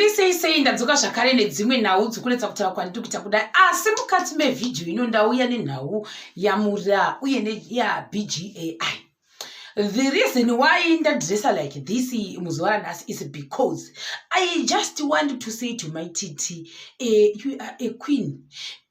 ndiri sei ndadzoka zvakare nedzimwe nhau dzikuredza kutaura kwandikuita kudai asi mukati mevhidhiyo ino ndauya nenhau yamura uye neyaBGAI. The reason why ndadressa like this muzuva ranhasi is because I just want to say to my TT, you are a queen.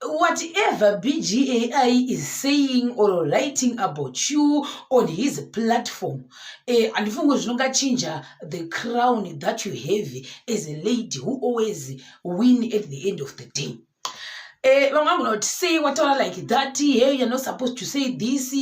Whatever BGAI is saying or writing about you on his platform, andifungo zvinongachinja the crown that you have as a lady who always win at the end of the day. I'm not say whatever like that. Hey, you're not supposed to say this.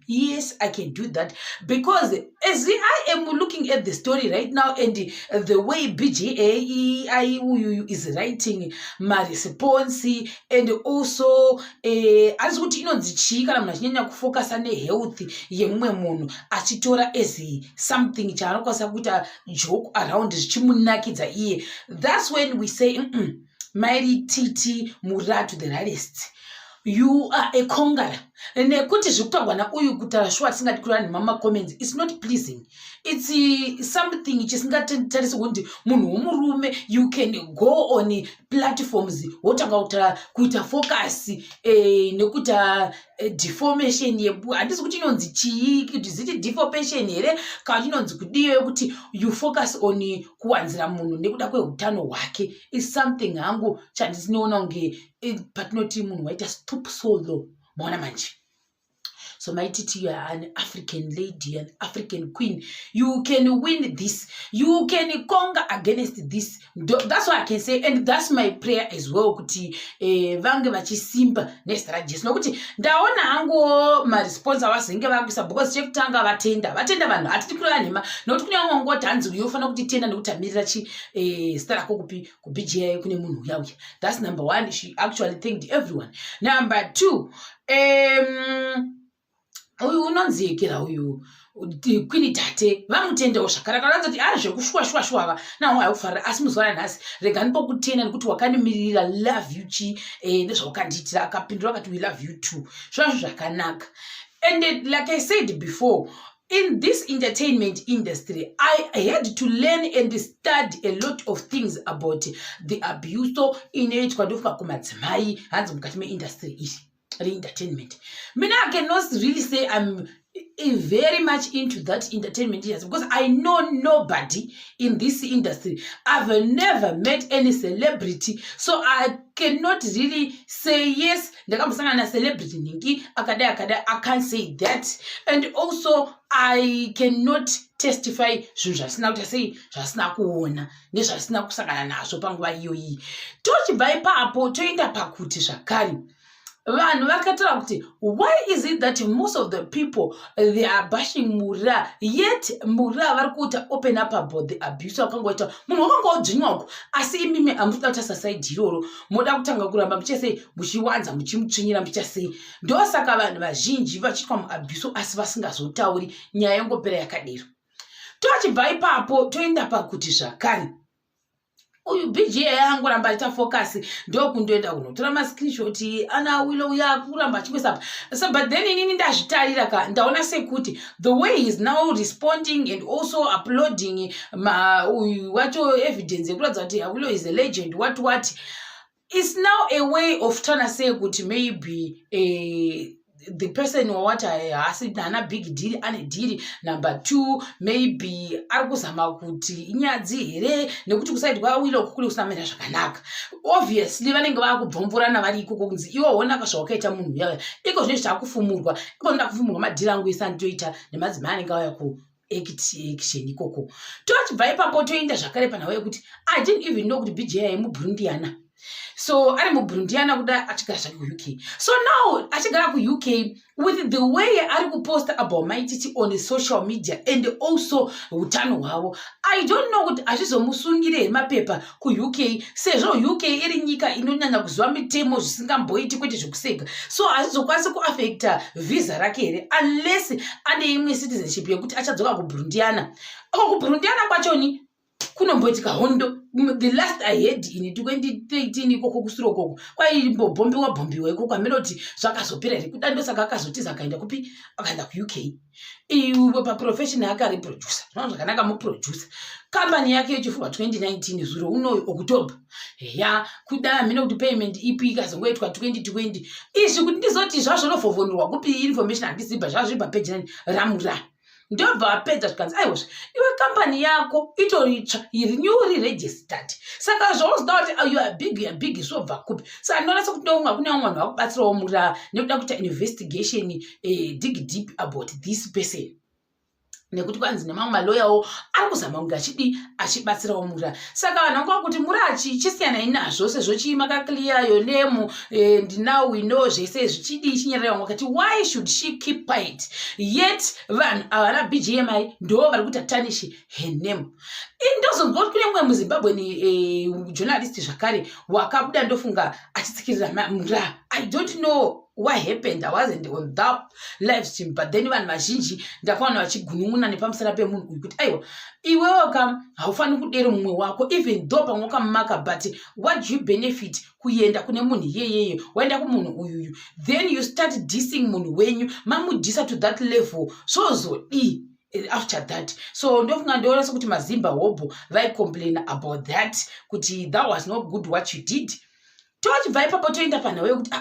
Yes, I can do that because as I am looking at the story right now and the way BGAI is writing my response and also as what you know the focus on the health yemwe munhu achitora as something chanokwasa joke around chimunakidza iye. That's when we say Mary Titi Mura to the rarest. You are a conqueror. Nekuti zvekutagwa nauyu kutaura shwa tisingati kurani mama comments, it's not pleasing. It's something chisingatarisi kuti munhu womurume you can go on platforms wotanga kutaura kuita focus nekuita deformation yebu handisi kuti inonzi chii kuti ziti deformation here kana inonzi kudiwe kuti you focus on kuwanzira munhu nekuda kweutano hwake is something hangu chandisinoona kunge patinoti munhu waita stop solo maona manje. So my TT, you are an African lady, an African queen. You can win this. You can conquer against this. That's what I can say. And that's my prayer as well. Kuti vange vachisimba nestrategies. No kuti ndaona hango ma response awasinge vakuisa because chekutanga vatenda vanhu atitikurana nema nokuti kune vamwe ngoti hanzi uyofana kuti tenda nekuti amirira chi stara ko kupi ku BGI kune munhu uya. That's number one. She actually thanked everyone. Number two, uyu unonziyekera uyu kwini tate vamutendewo zvakare kana kuti ari zvekushwa nawo ayufarira asi muzuva ranhasi rega ndipokutenda nekuti wakanimirira love you chi nezvaukandiitira akapindura akati we love you too. Zvazvo zvakanaka. And like I said before, in this entertainment industry, I had to learn and study a lot of things about the abuse inoitwa ndomadzimai hanzi mukati meindustry iyi entertainment. Mina I cannot really say I'm very much into that entertainment industry because I know nobody in this industry. I've never met any celebrity, so I cannot really say yes. Ndakamsangana celebrity ningi akada I can't say that. And also I cannot testify zvinhu zvasina kuti sei zvasina kuona nezvasina kusangana nazvo panguva iyoyi. Tochibva ipapo toenda pakuti zvakare vanhu vakataura kuti why is it that most of the people they are bashing Mura, yet Mura vari kuita open up about the abuse wakangoita munhu wakangodzvinywa asi imimi amutoda kuita society iroro moda kutanga kuramba muchese muchiwanza muchimutsvinyira muchasei. Ndosaka vanhu vazhinji vachitwa muabuse asi vasingazotauri nyaya yongopera yakadero. Tochibva ipapo toenda pakuti zvakare uyu BGAI angoramba aita focus ndokundoenda kunotora mascreenshot ana wilo uya kuramba achikwesa so but then inini ndazvitarira ka ndaona sekuti the way he is now responding and also uploading wacho evidence ekuratidza kuti Awilo is a legend what is now a way of trying to say kuti maybe the person what I said nana big deal ane deal. Number two, maybe arikuzama kuti inyadzi here nekuti kusaidwa Awilo kukuri kusamira zvakanaka. Obviously vanenge vakubvomborana vari ikoko kunzi iwo onaka zvawakaita munhu yaya iko zvinhu zvakufumurwa iko nda kufumurwa madhila angu isantoita nemadzimai anenge auya ku action ikoko. Tochibva ipapo toenda zvakare panhau yekuti I didn't even know kuti BGAI muburundiana. So ari muburundiana kuda achigara zvake ku-UK. So now achigara ku-UK with the way ari kupost about my TT on social media and also utano hwavo, I don't know kuti azvizomusungire mapepa ku-UK sezvo UK iri nyika inonyanya kuziva mitemo zvisingamboiti kwete zvekuseka. So azvizokwanisi kuaffecta visa rake here unless ane imwe citizenship yekuti achadzoka kuburundiana. Ako kuburundiana kwachoni kunomboitika hondo. The last I heard in 2013 ikoko kusuro koko kwaimbobhombiwa ikoko ameloti zvakazopera iri kudando saka akazotiza akaenda kupi akaenda ku-UK iwe paprofession yake ari producer zvinova zvakanaka muproducer kambani yake yechifurwa 2019 zuro unoyo October ya kuda mine kuti payment ipi ikazongoitwa 2020 izvi kuti ndizoti zvazvonovhovhonurwa kupi information handizibva zvazvipa page 9 ramura ndobva apedza zvikanzi aiwozve iwe kambani yako itoritsva iri registered saka zvauziva kuti you are big zvinobva kupi saka ndinoona sekuti ndokunga kune vamwe vanhu vakubatsirawo mura nekuda kuita investigation dig deep about this person nekuti kwanzi nemamwe maloyawo ari kuzama kunge achibatsirawo mura saka vanhu vangava kuti mura chisiyanai nazvo sezvo chimakaclear your name and now we know zvese zvichidi chinyerera vamwe vakati why should she keep quiet yet vanhu avana BGMI ndo vari kuti atanishi her name indozonzwa kuti kune mumwe muzimbabwe ni journalist zvakare wakabuda ndofunga achitsikirira mura I don't know what happened. I wasn't on that live stream, but then vanhu vazhinji ndakaona vachigunun'una nepamusana pemunhu uyu kuti aiwa iwewo kam haufaniri kudero mumwe wako even though pamwe wakamumaka but what do you benefit kuenda kune munhu iyeyeye waenda kumunhu uyuyu then you start dissing munhu wenyu mamudhisa to that level zvozodii after that so ndofunga ndoona sekuti mazimba hobho vaicomplain about that kuti that was not good what you did tochibva ipapo toenda panhau yekuti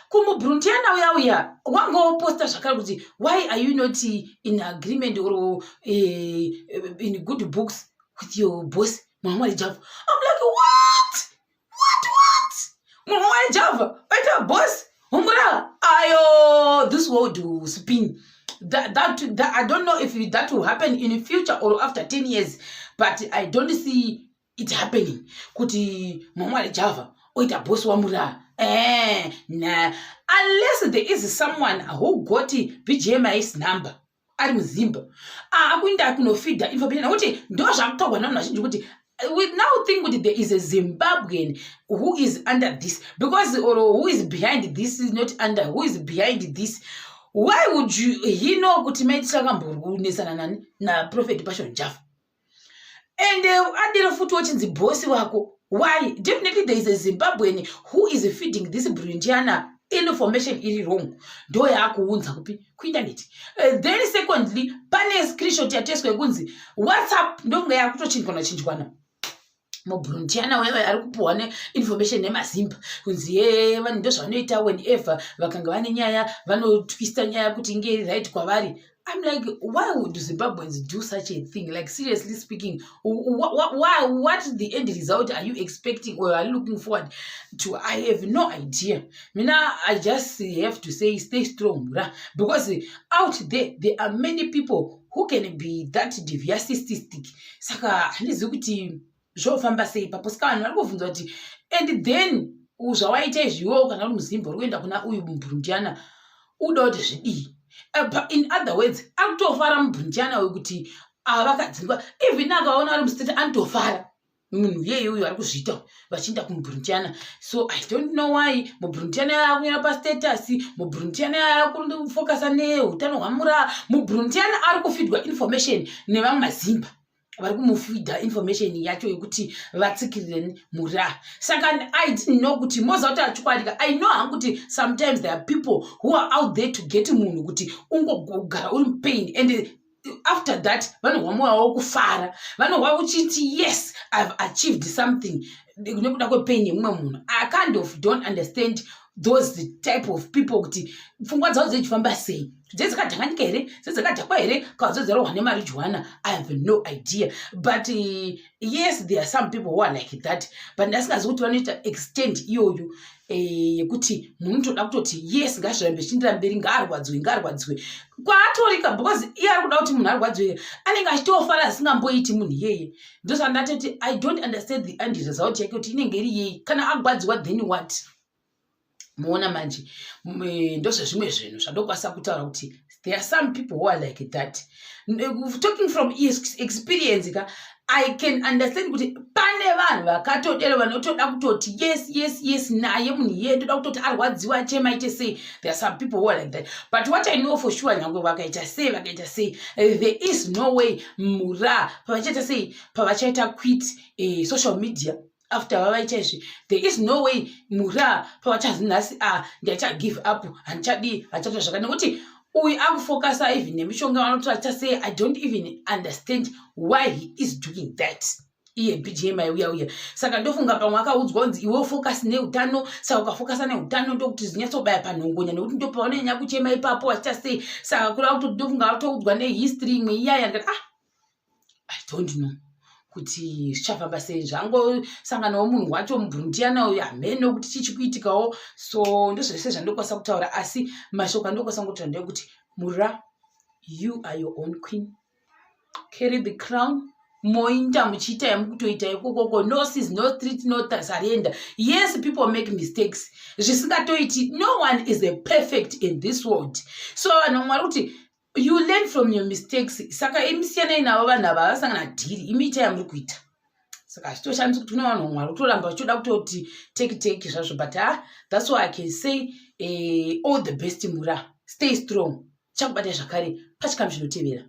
kumubhrundiana uya wangoposta zvakare kuti why are you not in agreement or in good books with your boss Mwamwari Java. I'm like what Mwamwari Java waita boss umura ayo this world will spin that I don't know if that will happen in the future or after 10 years but I don't see it happening kuti Mwamwari Java oita boss wamura nah. Unless there is someone who got BGMI's number ari muzimba akuinda kunofeeda information nokuti ndo zvakutogwa navanhu vazhinji kuti we now think that there is a Zimbabwean who is under this because or who is behind this is not under who is behind this why would he know kuti maitisa kamborunesana nani na Prophet Passion Java and adira futi wachinzi bosi wako why definitely there is a Zimbabwean who is feeding this Brindiana information iri wrong ndo yakuunza kupi kuinternet then secondly pane screenshot yateswa yekunzi WhatsApp ndonga yakutochinjwana mubhrundiana wewe ari kupuwa information nemazimba kunzi vanhu ndozvanoita whenever vakanga vane nyaya vanotwista nyaya kuti ngeri right kwavari I'm like, why would Zimbabweans do such a thing? Like, seriously speaking, what the end result are you expecting or are you looking forward to? I have no idea. I just have to say, stay strong. Because out there are many people who can be that deviacistic. Saka, and then, uzvawaita izviwo kana uri muzimba uri kuenda kuna uyu mubhrundiana uda kuti zvidii in other words akutofara mubhrundiana wekuti vakadzingwa even akaona ari mustate anotofara munhu yeye uyu ari kuzviita vachienda kumubhrundiana so I don't know why mubhrundiana akunyora pastatus mubhrundiana ari kufokasa neutano hwamura mubhrundiana ari kufidwa information nevamwe mazimba vari kumufeeda information yacho yekuti vatsikirire mura saka I didn't know kuti moza kuti achikwarika I know hangu kuti sometimes there are people who are out there to get munhu kuti ungogara uri pain and after that vanogwa moyo wavo kufara vanogwa uchiti yes I've achieved something nekuda kwepain yemumwe munhu I kind of don't understand those type of people kuti pfungwa dzavo dzichifamba sei dzedzakadhanganyika here dzedzakadhakwa here kazodzerwa nemarijuana I have no idea but yes there are some people who are like that but ndasingazi kuti vanoita extend iyoyo yekuti munhu toda kutoti yes ngazvirambe zvichiendera mberi ngaarwadziwe kwaatorika because iye ari kuda kuti munhu arwadziwe anenge achitofara asingamboiti munhu iyeye ndosaka ndatoti I don't understand the end result yake kuti inenge iri yei kana agwadziwa then what muona manje ndozvezvimwe zvinhu zvandokwanisa kutaura kuti there are some people who are like that talking from experience I can understand kuti pane vanhu vakatodero vanotoda kutoti yes naye munhu iye toda kutoti arwadziwa chemaite sei. There are some people who are like that, but what I know for sure nyangwe vakaita sei there is no way mura pavachaita quit social media after vavaita izvi, there is no way mura pavachazi nhasi ndiacha give up handichadi handichaita zvakana nekuti uyu akufokasa even nemishonga vanoti say I don't even understand why he is doing that. Iye BGM uya saka ndofunga pamwe akaudzwa kunzi iwe focus neutano, saka ukafokasa neutano ndokuti zinyatsobaya panhongonya nekuti ndopavanonyanya kuchema ipapo vachita saka kuda kuti ndofunga atoudzwa nehistory imwe iyaya ndikati I don't know kuti zvichafamba sei zvangosanganawo munhu wacho mubhurundiyana uyu hamene kuti chichikuitikawo. So ndozvese zvandokwanisa kutaura, asi mashoko andokwanisa kutaura ndekuti Mura, you are your own queen, carry the crown. Moinda muchiita yamukutoita ikokoko, no sis, no street, no surrender. Yes, people make mistakes. Zvisingatoiti, no one is a perfect in this world. So anomaruti you learn from your mistakes. Saka imisiyana inavo vanhu ava vasangana dhiri imiita yamuri kuita. Saka zvitoshandisa kuti tune vanhu mwari utoramba uchiyoda kutoti take zvazvo, but that's why I can say all the best Mura. Stay strong. Chakubata zvakare pachikamu zvinotevera.